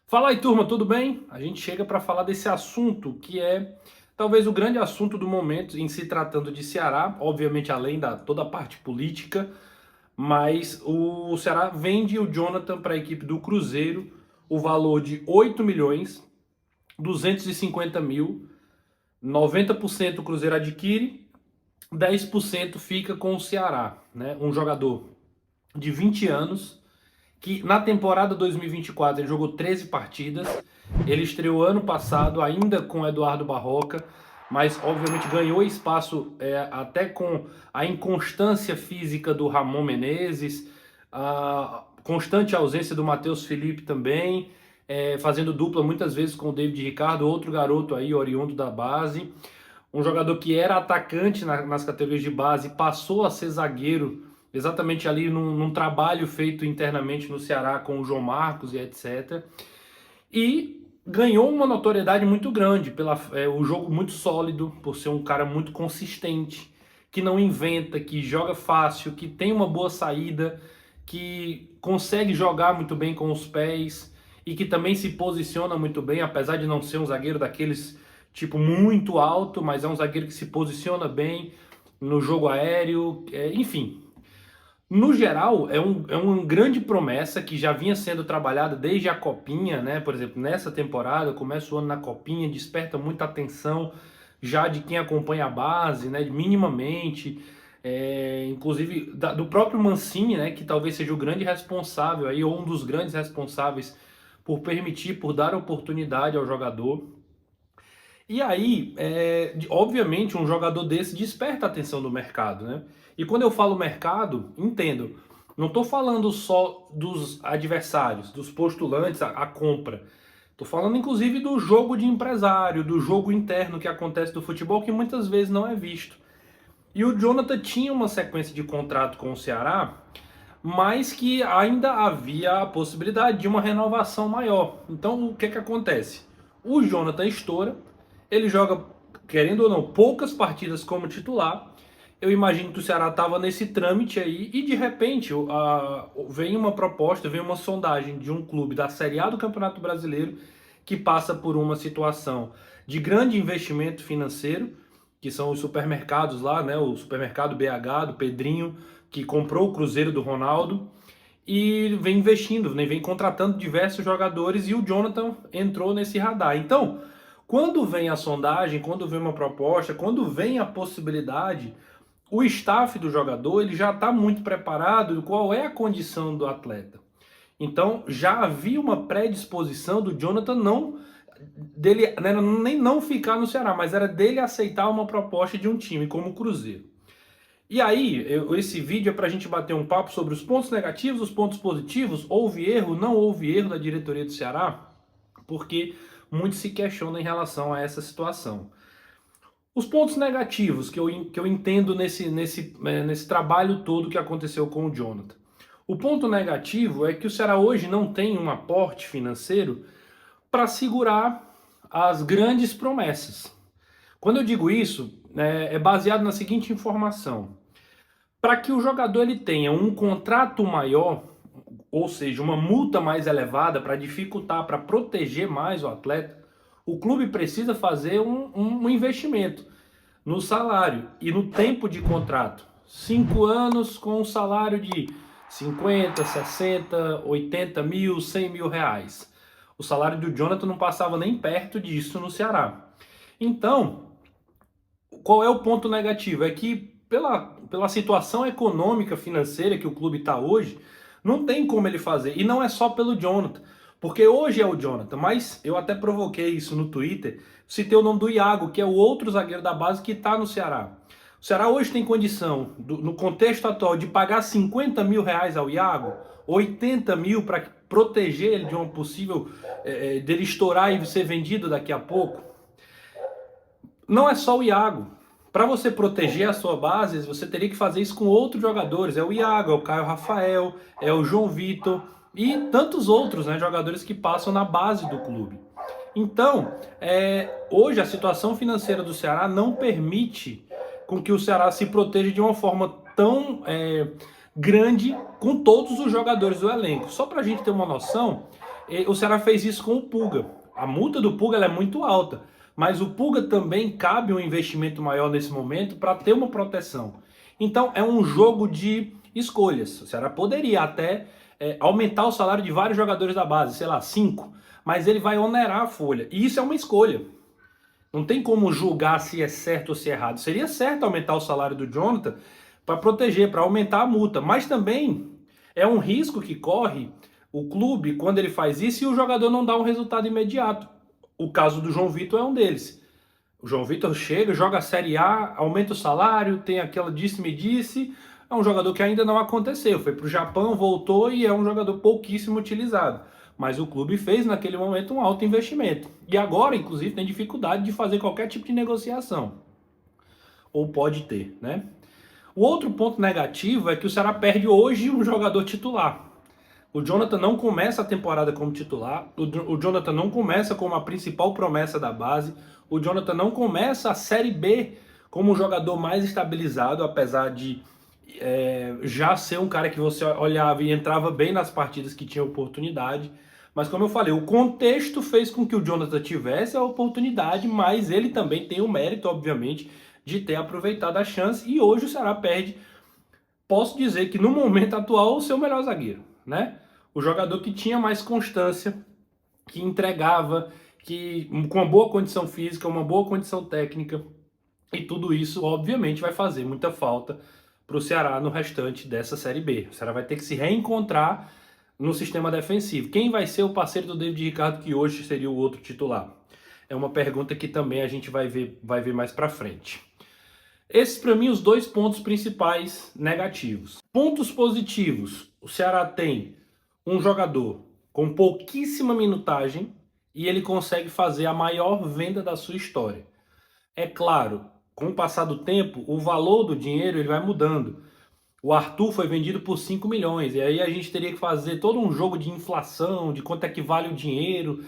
Fala aí, turma, tudo bem? A gente chega para falar desse assunto que é talvez o grande assunto do momento em se tratando de Ceará, obviamente além da toda a parte política, mas o Ceará vende o Jonathan para a equipe do Cruzeiro, o valor de 8 milhões, 250 mil, 90% o Cruzeiro adquire, 10% fica com o Ceará, né? Um jogador de 20 anos, que na temporada 2024 ele jogou 13 partidas. Ele estreou ano passado ainda com Eduardo Barroca, mas obviamente ganhou espaço até com a inconstância física do Ramon Menezes, a constante ausência do Matheus Felipe também, fazendo dupla muitas vezes com o David Ricardo, outro garoto aí oriundo da base. Um jogador que era atacante nas categorias de base, passou a ser zagueiro exatamente ali num trabalho feito internamente no Ceará com o João Marcos e etc. E ganhou uma notoriedade muito grande pelo o jogo muito sólido, por ser um cara muito consistente, que não inventa, que joga fácil, que tem uma boa saída, que consegue jogar muito bem com os pés e que também se posiciona muito bem, apesar de não ser um zagueiro daqueles tipo muito alto, mas é um zagueiro que se posiciona bem no jogo aéreo, enfim. No geral, é uma grande promessa que já vinha sendo trabalhada desde a Copinha, né? Por exemplo, nessa temporada, começa o ano na Copinha, desperta muita atenção já de quem acompanha a base, né? Minimamente, inclusive do próprio Mancini, né? Que talvez seja o grande responsável aí, ou um dos grandes responsáveis por permitir, por dar oportunidade ao jogador. E aí, obviamente, um jogador desse desperta a atenção do mercado, né? E quando eu falo mercado, entendo, não estou falando só dos adversários, dos postulantes à compra. Estou falando, inclusive, do jogo de empresário, do jogo interno que acontece do futebol, que muitas vezes não é visto. E o Jonathan tinha uma sequência de contrato com o Ceará, mas que ainda havia a possibilidade de uma renovação maior. Então, o que é que acontece? O Jonathan estoura, ele joga, querendo ou não, poucas partidas como titular. Eu imagino que o Ceará estava nesse trâmite aí e de repente vem uma proposta, vem uma sondagem de um clube da Série A do Campeonato Brasileiro que passa por uma situação de grande investimento financeiro, que são os supermercados lá, né? O supermercado BH do Pedrinho, que comprou o Cruzeiro do Ronaldo e vem investindo, né? Vem contratando diversos jogadores e o Jonathan entrou nesse radar. Então, quando vem a sondagem, quando vem uma proposta, quando vem a possibilidade, o staff do jogador ele já está muito preparado de qual é a condição do atleta. Então já havia uma predisposição do Jonathan não dele, né, nem não ficar no Ceará, mas era dele aceitar uma proposta de um time como o Cruzeiro. E aí, esse vídeo é para a gente bater um papo sobre os pontos negativos, os pontos positivos, houve erro, não houve erro da diretoria do Ceará, porque muito se questiona em relação a essa situação. Os pontos negativos que eu entendo nesse trabalho todo que aconteceu com o Jonathan. O ponto negativo é que o Ceará hoje não tem um aporte financeiro para segurar as grandes promessas. Quando eu digo isso, é baseado na seguinte informação. Para que o jogador ele tenha um contrato maior, ou seja, uma multa mais elevada para dificultar, para proteger mais o atleta, o clube precisa fazer um investimento no salário e no tempo de contrato. 5 anos com um salário de 50, 60, 80 mil, 100 mil reais. O salário do Jonathan não passava nem perto disso no Ceará. Então, qual é o ponto negativo? É que pela situação econômica, financeira que o clube está hoje, não tem como ele fazer. E não é só pelo Jonathan. Porque hoje é o Jonathan, mas eu até provoquei isso no Twitter, citei o nome do Iago, que é o outro zagueiro da base que está no Ceará. O Ceará hoje tem condição, no contexto atual, de pagar 50 mil reais ao Iago, 80 mil para proteger ele de uma possível, dele estourar e ser vendido daqui a pouco. Não é só o Iago. Para você proteger a sua base, você teria que fazer isso com outros jogadores. É o Iago, é o Caio Rafael, é o João Vitor e tantos outros, né, jogadores que passam na base do clube. Então, hoje a situação financeira do Ceará não permite com que o Ceará se proteja de uma forma tão grande com todos os jogadores do elenco. Só para a gente ter uma noção, E o Ceará fez isso com o Pulga. A multa do Pulga ela é muito alta, mas o Pulga também cabe um investimento maior nesse momento para ter uma proteção. Então é um jogo de escolhas. O Ceará poderia até aumentar o salário de vários jogadores da base, sei lá, 5, mas ele vai onerar a folha. E isso é uma escolha. Não tem como julgar se é certo ou se é errado. Seria certo aumentar o salário do Jonathan para proteger, para aumentar a multa, mas também é um risco que corre o clube quando ele faz isso e o jogador não dá um resultado imediato. O caso do João Vitor é um deles. O João Vitor chega, joga a Série A, aumenta o salário, tem aquela disse-me-disse. É um jogador que ainda não aconteceu. Foi para o Japão, voltou e é um jogador pouquíssimo utilizado. Mas o clube fez naquele momento um alto investimento. E agora, inclusive, tem dificuldade de fazer qualquer tipo de negociação. Ou pode ter, né? O outro ponto negativo é que o Ceará perde hoje um jogador titular. O Jonathan não começa a temporada como titular, o Jonathan não começa como a principal promessa da base, o Jonathan não começa a Série B como um jogador mais estabilizado, apesar de já ser um cara que você olhava e entrava bem nas partidas que tinha oportunidade. Mas como eu falei, o contexto fez com que o Jonathan tivesse a oportunidade, mas ele também tem o mérito, obviamente, de ter aproveitado a chance. E hoje o Ceará perde, posso dizer que no momento atual, o seu melhor zagueiro, né? O jogador que tinha mais constância, que entregava, que com uma boa condição física, uma boa condição técnica, e tudo isso, obviamente, vai fazer muita falta para o Ceará no restante dessa Série B. O Ceará vai ter que se reencontrar no sistema defensivo. Quem vai ser o parceiro do David Ricardo, que hoje seria o outro titular? É uma pergunta que também a gente vai ver mais para frente. Esses, para mim, os dois pontos principais negativos. Pontos positivos: o Ceará tem um jogador com pouquíssima minutagem e ele consegue fazer a maior venda da sua história. É claro, com o passar do tempo, o valor do dinheiro ele vai mudando. O Arthur foi vendido por 5 milhões, e aí a gente teria que fazer todo um jogo de inflação, de quanto é que vale o dinheiro.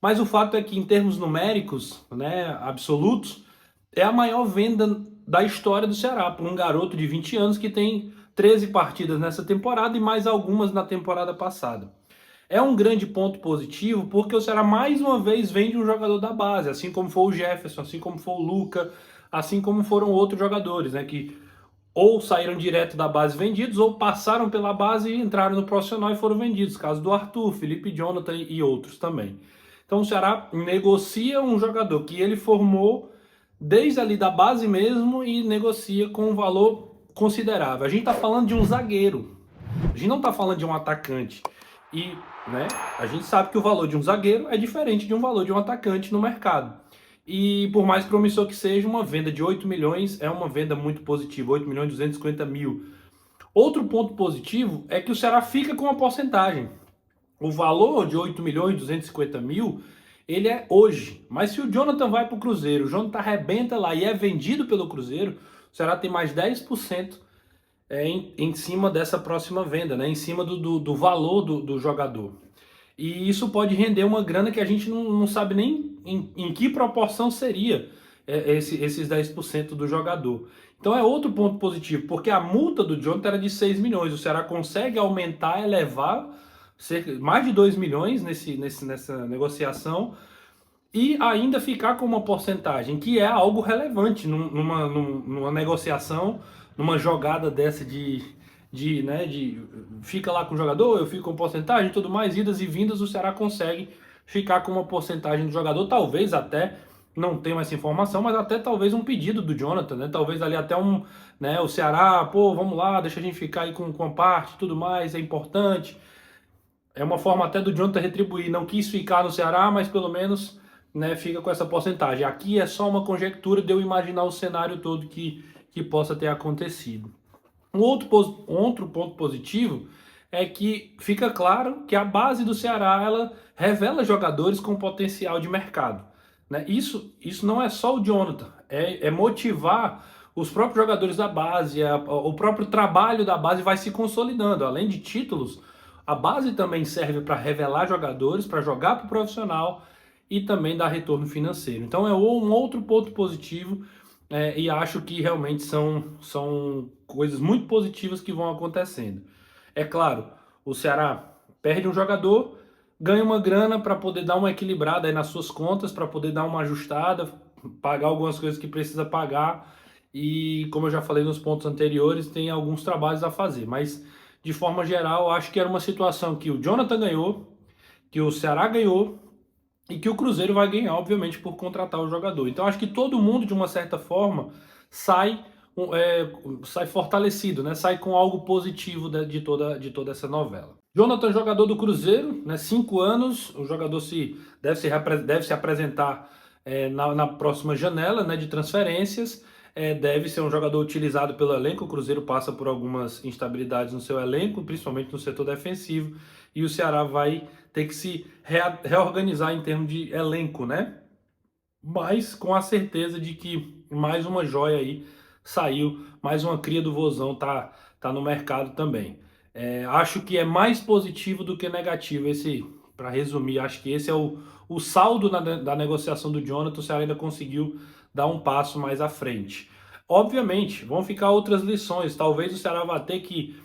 Mas o fato é que, em termos numéricos, né, absolutos, é a maior venda da história do Ceará, para um garoto de 20 anos que tem 13 partidas nessa temporada e mais algumas na temporada passada. É um grande ponto positivo porque o Ceará mais uma vez vende um jogador da base, assim como foi o Jefferson, assim como foi o Luca, assim como foram outros jogadores, né, que ou saíram direto da base vendidos ou passaram pela base e entraram no profissional e foram vendidos. Caso do Arthur, Felipe Jonathan e outros também. Então o Ceará negocia um jogador que ele formou desde ali da base mesmo e negocia com um valor considerável. A gente está falando de um zagueiro, a gente não está falando de um atacante. E né, a gente sabe que o valor de um zagueiro é diferente de um valor de um atacante no mercado. E por mais promissor que seja, uma venda de 8 milhões é uma venda muito positiva, 8 milhões e 250 mil. Outro ponto positivo é que o Ceará fica com uma porcentagem. O valor de 8 milhões e 250 mil, ele é hoje. Mas se o Jonathan vai para o Cruzeiro, o Jonathan arrebenta lá e é vendido pelo Cruzeiro, o Ceará tem mais 10% em cima dessa próxima venda, né? Em cima do valor do jogador. E isso pode render uma grana que a gente não sabe nem em que proporção seria esses 10% do jogador. Então é outro ponto positivo, porque a multa do Jonathan era de 6 milhões. O Ceará consegue aumentar, elevar mais de 2 milhões nessa negociação e ainda ficar com uma porcentagem, que é algo relevante numa negociação, numa jogada dessa né, de fica lá com o jogador, eu fico com porcentagem e tudo mais, idas e vindas, o Ceará consegue ficar com uma porcentagem do jogador, talvez até, não tenho essa informação, mas até talvez um pedido do Jonathan, né, talvez ali até né, o Ceará, pô, vamos lá, deixa a gente ficar aí com a parte e tudo mais, é importante. É uma forma até do Jonathan retribuir, não quis ficar no Ceará, mas pelo menos né, fica com essa porcentagem. Aqui é só uma conjectura de eu imaginar o cenário todo que possa ter acontecido. Um outro ponto positivo é que fica claro que a base do Ceará ela revela jogadores com potencial de mercado. Né? Isso não é só o Jonathan, é motivar os próprios jogadores da base, o próprio trabalho da base vai se consolidando. Além de títulos, a base também serve para revelar jogadores, para jogar para o profissional e também dar retorno financeiro. Então é um outro ponto positivo e acho que realmente são coisas muito positivas que vão acontecendo. É claro, o Ceará perde um jogador, ganha uma grana para poder dar uma equilibrada aí nas suas contas, para poder dar uma ajustada, pagar algumas coisas que precisa pagar e, como eu já falei nos pontos anteriores, tem alguns trabalhos a fazer, mas de forma geral, acho que era uma situação que o Jonathan ganhou, que o Ceará ganhou e que o Cruzeiro vai ganhar, obviamente, por contratar o jogador. Então acho que todo mundo, de uma certa forma, sai, sai fortalecido, né? Sai com algo positivo de toda essa novela. Jonathan, jogador do Cruzeiro, né? 5 anos, o jogador deve se apresentar na próxima janela, né, de transferências. Deve ser um jogador utilizado pelo elenco. O Cruzeiro passa por algumas instabilidades no seu elenco, principalmente no setor defensivo, e o Ceará vai ter que se reorganizar em termos de elenco, né? Mas com a certeza de que mais uma joia aí saiu, mais uma cria do Vozão tá no mercado também. Acho que é mais positivo do que negativo esse, para resumir, acho que esse é o saldo da negociação do Jonathan. O Ceará ainda conseguiu dar um passo mais à frente. Obviamente, vão ficar outras lições. Talvez o Ceará vá ter que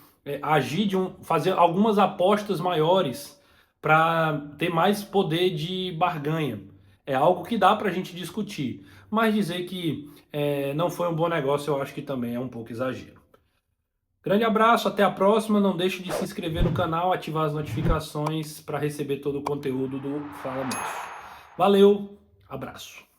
agir fazer algumas apostas maiores para ter mais poder de barganha. É algo que dá para a gente discutir, mas dizer que não foi um bom negócio, eu acho que também é um pouco exagero. Grande abraço, até a próxima. Não deixe de se inscrever no canal, ativar as notificações para receber todo o conteúdo do Fala Moço. Valeu, abraço.